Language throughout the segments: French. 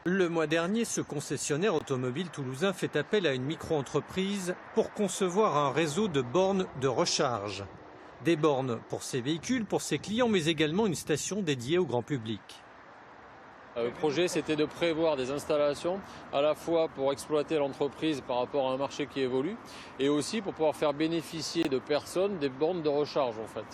Le mois dernier, ce concessionnaire automobile toulousain fait appel à une micro-entreprise pour concevoir un réseau de bornes de recharge. Des bornes pour ses véhicules, pour ses clients, mais également une station dédiée au grand public. Le projet, c'était de prévoir des installations à la fois pour exploiter l'entreprise par rapport à un marché qui évolue et aussi pour pouvoir faire bénéficier de personnes des bornes de recharge en fait.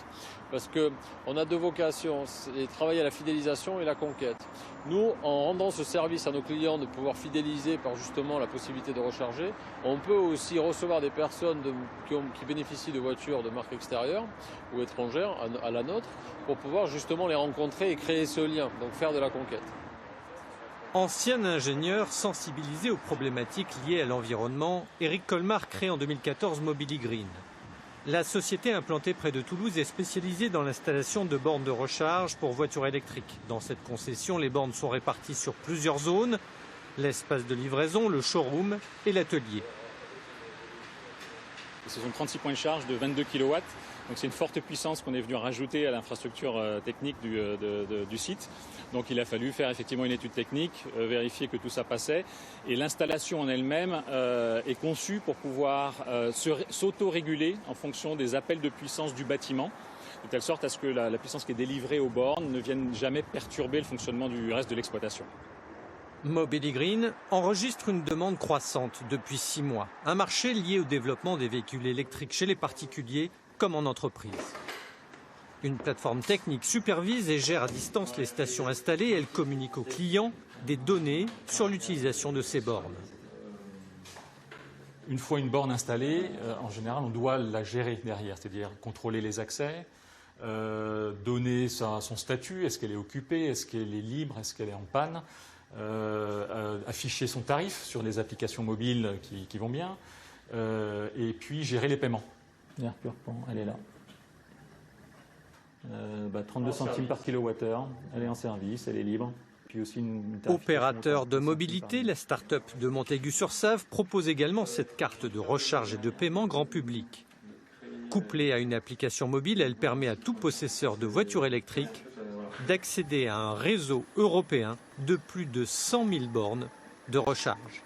Parce qu'on a deux vocations, c'est travailler à la fidélisation et la conquête. Nous, en rendant ce service à nos clients de pouvoir fidéliser par justement la possibilité de recharger, on peut aussi recevoir des personnes qui bénéficient de voitures de marque extérieure ou étrangères à la nôtre pour pouvoir justement les rencontrer et créer ce lien, donc faire de la conquête. Ancien ingénieur sensibilisé aux problématiques liées à l'environnement, Éric Colmar crée en 2014 Mobily Green. La société implantée près de Toulouse est spécialisée dans l'installation de bornes de recharge pour voitures électriques. Dans cette concession, les bornes sont réparties sur plusieurs zones, l'espace de livraison, le showroom et l'atelier. Ce sont 36 points de charge de 22 kW, donc c'est une forte puissance qu'on est venu rajouter à l'infrastructure technique du site. Donc il a fallu faire effectivement une étude technique, vérifier que tout ça passait. Et l'installation en elle-même est conçue pour pouvoir s'auto-réguler en fonction des appels de puissance du bâtiment, de telle sorte à ce que la puissance qui est délivrée aux bornes ne vienne jamais perturber le fonctionnement du reste de l'exploitation. Mobily Green enregistre une demande croissante depuis 6 mois. Un marché lié au développement des véhicules électriques chez les particuliers comme en entreprise. Une plateforme technique supervise et gère à distance les stations installées. Elle communique aux clients des données sur l'utilisation de ces bornes. Une fois une borne installée, en général, on doit la gérer derrière, c'est-à-dire contrôler les accès, donner son statut, est-ce qu'elle est occupée, est-ce qu'elle est libre, est-ce qu'elle est en panne, afficher son tarif sur les applications mobiles qui vont bien, et puis gérer les paiements. Elle est là. 32 centimes par kilowattheure, elle est en service, elle est libre. Puis aussi Opérateur de mobilité, la start-up de Montaigu-sur-Save propose également cette carte de recharge et de paiement grand public. Couplée à une application mobile, elle permet à tout possesseur de voiture électrique d'accéder à un réseau européen de plus de 100 000 bornes de recharge.